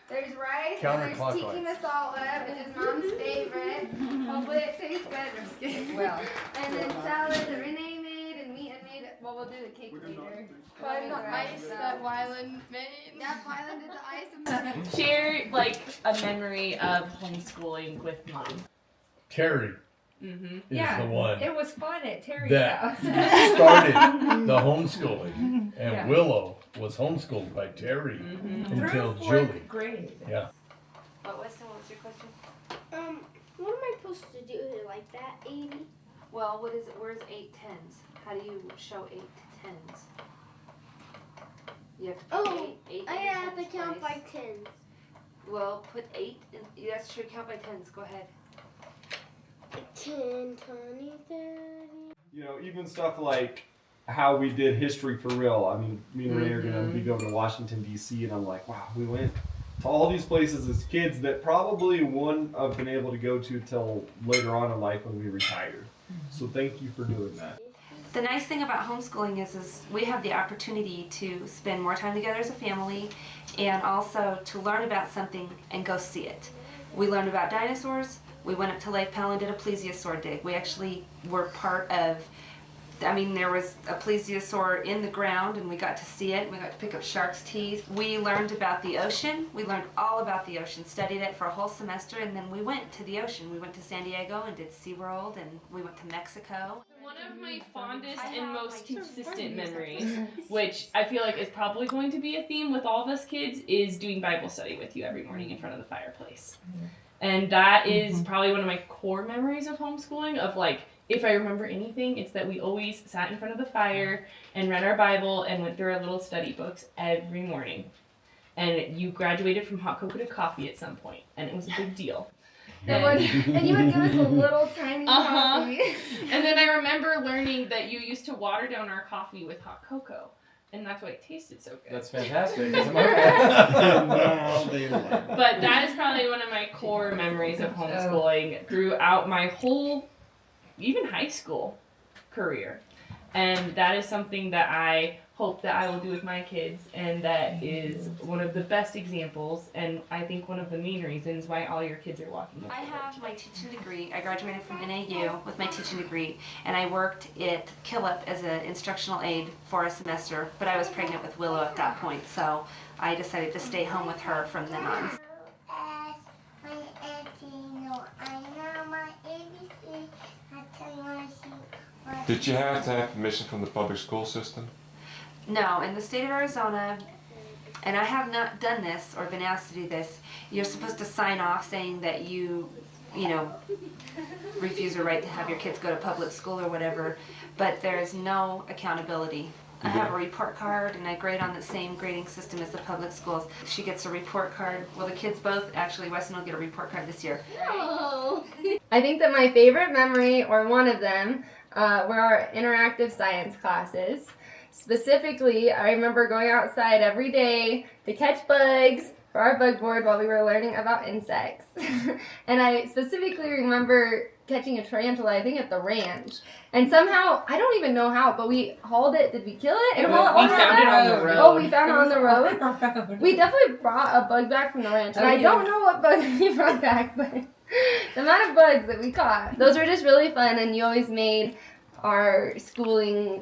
there's rice, and there's tiki masala, which is Mom's favorite. Hopefully it tastes better. Well, and then salad that Renee made, and meat I made. Well, we'll do the cake later. But the ice that Wyland made. Yeah, Wyland did the ice. Share like a memory of homeschooling with Mom. Terry Mm-hmm. is the one It was fun at Terry's that house. started the homeschooling, and Yeah. Willow was homeschooled by Terry until Through Julie. 4th grade. Yeah. What's your question? What am I supposed to do like that, 80? Well, what is it? Where's 8 tens? How do you show 8 to 10s? You have to put eight I in have the to tens count place. by 10s. Well, put 8 in. Yes, sure, count by 10s. Go ahead. 10, 20, 30. You know, even stuff like how we did history for real. I mean, me and Renee are going to be going to Washington, D.C., and I'm like, wow, we went to all these places as kids that probably wouldn't have been able to go to till later on in life when we retired. So thank you for doing that. The nice thing about homeschooling is we have the opportunity to spend more time together as a family and also to learn about something and go see it. We learned about dinosaurs. We went up to Lake Powell and did a plesiosaur dig. We actually were part of, there was a plesiosaur in the ground and we got to see it. We got to pick up shark's teeth. We learned about the ocean. We learned all about the ocean, studied it for a whole semester, and then we went to the ocean. We went to San Diego and did SeaWorld, and we went to Mexico. One of my fondest and most consistent memories, which I feel like is probably going to be a theme with all of us kids, is doing Bible study with you every morning in front of the fireplace. And that is probably one of my core memories of homeschooling, of like, if I remember anything, it's that we always sat in front of the fire and read our Bible and went through our little study books every morning. And you graduated from hot cocoa to coffee at some point, and it was a big deal. And you would give us a little tiny coffee. And then I remember learning that you used to water down our coffee with hot cocoa. And that's why it tasted so good. That's fantastic. But that is probably one of my core memories of homeschooling throughout my whole, even high school career. And that is something that I hope that I will do with my kids, and that is one of the best examples, and I think one of the main reasons why all your kids are walking up. I have my teaching degree. I graduated from NAU with my teaching degree, and I worked at Killip as an instructional aide for a semester, but I was pregnant with Willow at that point, so I decided to stay home with her from then on. Did you have to have permission from the public school system? No, in the state of Arizona, and I have not done this or been asked to do this, you're supposed to sign off saying that you refuse your right to have your kids go to public school or whatever, but there's no accountability. I have a report card, and I grade on the same grading system as the public schools. She gets a report card. Well, the kids both, actually, Weston will get a report card this year. Oh. I think that my favorite memory, or one of them, were our interactive science classes. Specifically, I remember going outside every day to catch bugs for our bug board while we were learning about insects. And I specifically remember catching a tarantula, I think at the ranch. And somehow, I don't even know how, but we hauled it. Did we kill it? We found it on the road. Oh, we found it on the road? We definitely brought a bug back from the ranch. And I don't know what bug we brought back, but the amount of bugs that we caught. Those were just really fun, and you always made our schooling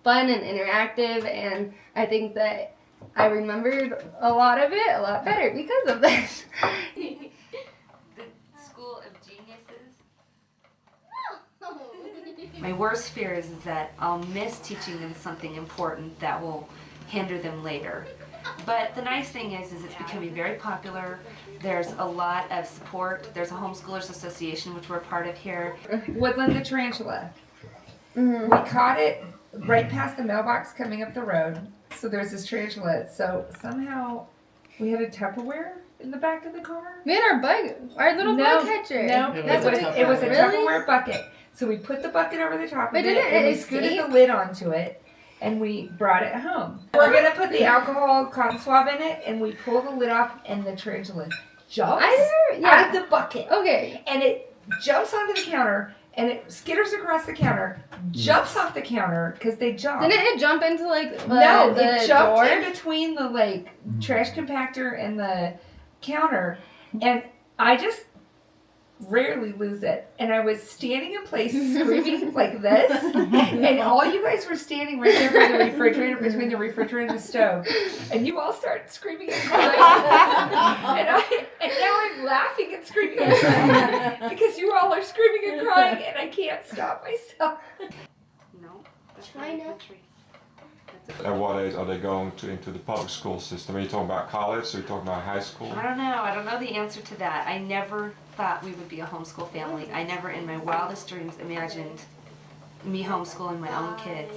fun and interactive, and I think that I remembered a lot of it a lot better because of that. The School of Geniuses. My worst fear is that I'll miss teaching them something important that will hinder them later. But the nice thing is it's becoming very popular. There's a lot of support. There's a Homeschoolers Association, which we're a part of here. Woodland the tarantula. We caught it right past the mailbox coming up the road. So there's this tarantula. So somehow we had a Tupperware in the back of the car. We had our little bug catcher. No, it was a Tupperware bucket. So we put the bucket over the top of it, and we scooted the lid onto it, and we brought it home. We're going to put the alcohol cotton swab in it, and we pull the lid off, and the tarantula jumps out of the bucket. Okay. And it jumps onto the counter, and it skitters across the counter, jumps off the counter, because they jump. Didn't it jump into, the No, the it jumped door? in between the, trash compactor and the counter, and I just rarely lose it. And I was standing in place screaming like this, and all you guys were standing right there by the refrigerator, between the refrigerator and the stove, and you all started screaming and crying. and now I'm laughing and screaming and crying because you all are screaming and crying, and I can't stop myself. No, that's Try not now. country. At what age are they going into the public school system? Are you talking about college? Or are you talking about high school? I don't know. I don't know the answer to that. I never thought we would be a homeschool family. I never in my wildest dreams imagined me homeschooling my own kids.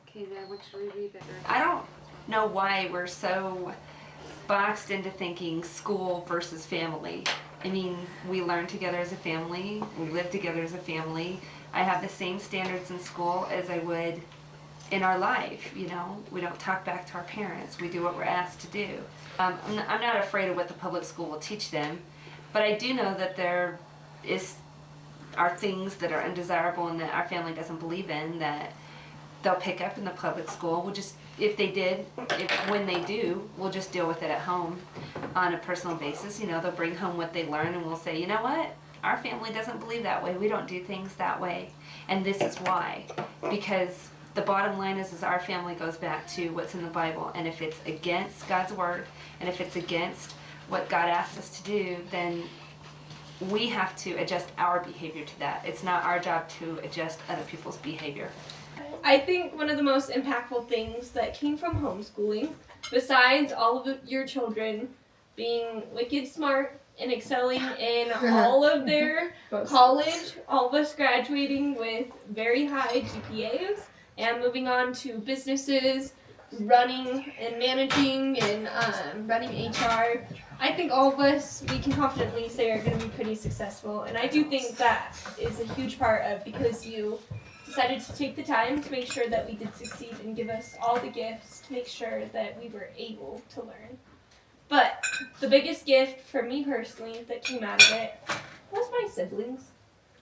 Okay, then what should we read that? I don't know why we're so boxed into thinking school versus family. I mean, we learn together as a family. We live together as a family. I have the same standards in school as I would in our life, you know. We don't talk back to our parents. We do what we're asked to do. I'm not afraid of what the public school will teach them, but I do know that there are things that are undesirable and that our family doesn't believe in that they'll pick up in the public school. We'll just, when they do, we'll just deal with it at home on a personal basis. You know, they'll bring home what they learn and we'll say, you know what? Our family doesn't believe that way. We don't do things that way. And this is why. Because the bottom line is our family goes back to what's in the Bible. And if it's against God's word, and if it's against what God asked us to do, then we have to adjust our behavior to that. It's not our job to adjust other people's behavior. I think one of the most impactful things that came from homeschooling, besides all of your children being wicked smart and excelling in all of their college, all of us graduating with very high GPAs and moving on to businesses, running and managing and running HR. I think all of us, we can confidently say, are going to be pretty successful. And I do think that is a huge part of because you decided to take the time to make sure that we did succeed and give us all the gifts to make sure that we were able to learn. But the biggest gift for me personally that came out of it was my siblings.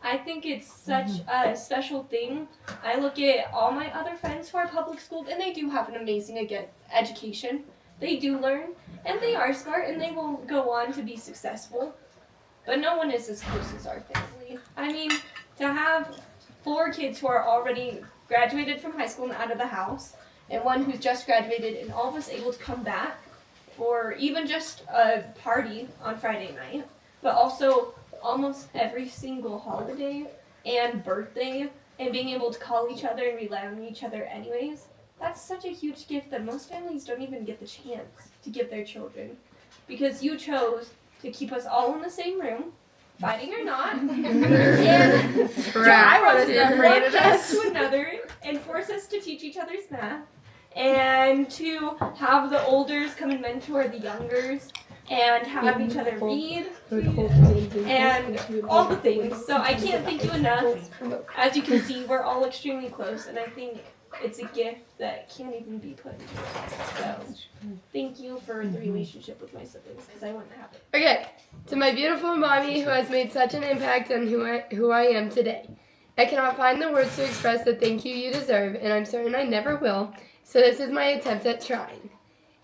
I think it's such a special thing. I look at all my other friends who are public schooled and they do have an amazing education. They do learn and they are smart and they will go on to be successful. But no one is as close as our family. I mean, to have 4 kids who are already graduated from high school and out of the house, and one who's just graduated, and all of us able to come back for even just a party on Friday night, but also almost every single holiday and birthday, and being able to call each other and rely on each other anyways, that's such a huge gift that most families don't even get the chance to give their children. Because you chose to keep us all in the same room, fighting or not, and one us to another and force us to teach each other's math, and to have the olders come and mentor the youngers, and have each other read, and all the things. So I can't thank you enough. As you can see, we're all extremely close, and I think it's a gift that can't even be put into words. So thank you for the relationship with my siblings, because I wouldn't have it. Okay, to my beautiful mommy who has made such an impact on who I am today. I cannot find the words to express the thank you deserve, and I'm certain I never will, so this is my attempt at trying.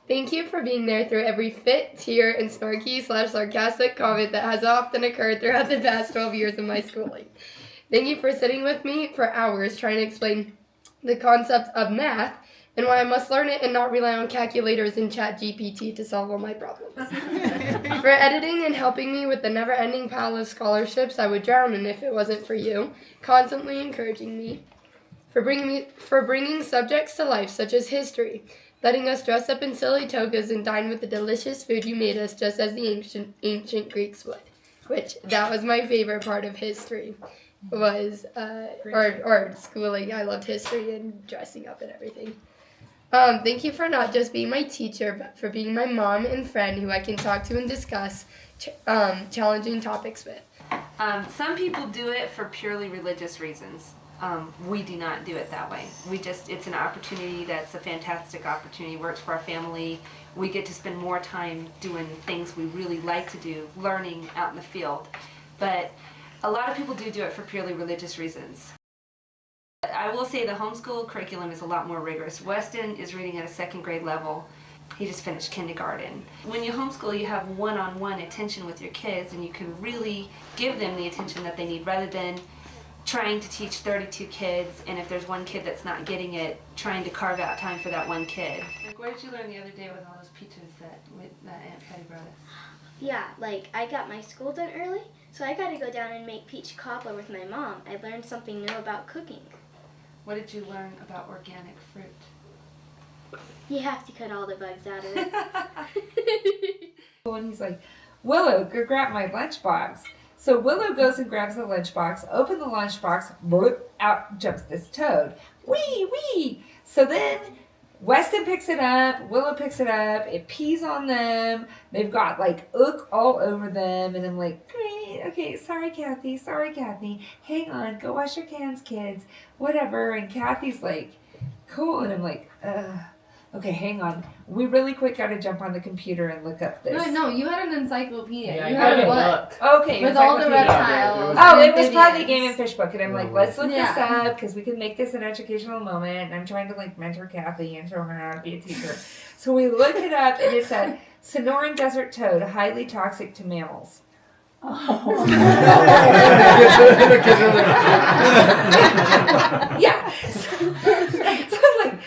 Thank you for being there through every fit, tear, and snarky/sarcastic comment that has often occurred throughout the past 12 years of my schooling. Thank you for sitting with me for hours trying to explain the concept of math and why I must learn it and not rely on calculators and ChatGPT to solve all my problems. For editing and helping me with the never-ending pile of scholarships I would drown in if it wasn't for you, constantly encouraging me. For bringing subjects to life such as history, letting us dress up in silly togas and dine with the delicious food you made us just as the ancient Greeks would. Which, that was my favorite part of history. Was or schooling. I loved history and dressing up and everything. Thank you for not just being my teacher, but for being my mom and friend who I can talk to and discuss challenging topics with. Some people do it for purely religious reasons. We do not do it that way. It's an opportunity that's a fantastic opportunity, works for our family. We get to spend more time doing things we really like to do, learning out in the field. But a lot of people do it for purely religious reasons. I will say the homeschool curriculum is a lot more rigorous. Weston is reading at a 2nd grade level, He just finished kindergarten. When you homeschool, you have one-on-one attention with your kids, and you can really give them the attention that they need rather than trying to teach 32 kids, and if there's one kid that's not getting it, trying to carve out time for that one kid. Like, what did you learn the other day with all those peaches that Aunt Patty brought us? Yeah, like I got my school done early, so I got to go down and make peach cobbler with my mom. I learned something new about cooking. What did you learn about organic fruit? You have to cut all the bugs out of it. And he's like, Willow, go grab my lunchbox. So Willow goes and grabs the lunchbox, open the lunchbox, bloop, out jumps this toad. Wee, wee. So then Weston picks it up, Willow picks it up, it pees on them. They've got like ook all over them. And I'm like, great, okay, sorry, Kathy. Hang on, go wash your hands, kids. Whatever. And Kathy's like, cool. And I'm like, okay, hang on. We really quick got to jump on the computer and look up this. No, you had an encyclopedia. Yeah, you had okay. a book. Okay. With all the encyclopedia. reptiles. Oh, and it was probably videos. Game and Fish book, and I'm like, let's look Yeah. this up because we can make this an educational moment. And I'm trying to like mentor Kathy and show her how to be a teacher. So we look it up, and it's a Sonoran desert toad, highly toxic to mammals. Yeah. So I'm like,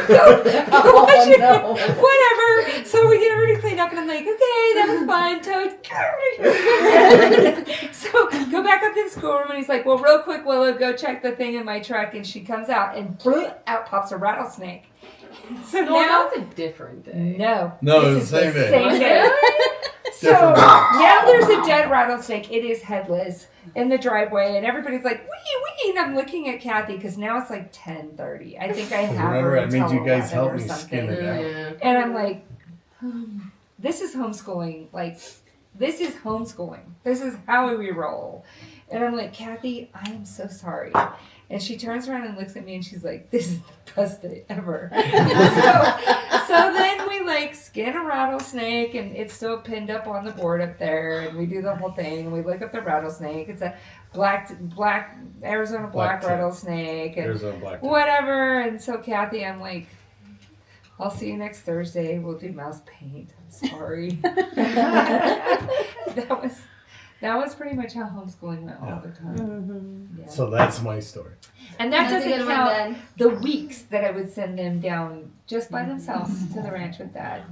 go wash your hands. Whatever. So we get everything cleaned up, and I'm like, okay, that was fun. Toad. So go back up to the schoolroom, and he's like, well, real quick, Willow, go check the thing in my truck. And she comes out, and out pops a rattlesnake. So No, now, that's a different day. no, No, this it's the is same day. So Different day. now there's a dead rattlesnake. It is headless in the driveway, and everybody's like, wee, wee. And I'm looking at Kathy because now it's like 10:30. I think I have her Remember, I until made you guys 11 help or me skin something. it out. Yeah. And I'm like, this is homeschooling. Like, this is homeschooling. This is how we roll. And I'm like, Kathy, I am so sorry. And she turns around and looks at me and she's like, this is the best day ever. so then we like skin a rattlesnake and it's still pinned up on the board up there. And we do the whole thing. We look up the rattlesnake. It's a black Arizona black Black-tip. rattlesnake. And Arizona black. whatever. And so Kathy, I'm like, I'll see you next Thursday. We'll do mouse paint. I'm sorry. that was pretty much how homeschooling went all the time. Yeah. So that's my story. And that That's a doesn't good one, count then. the weeks that I would send them down just by themselves to the ranch with Dad.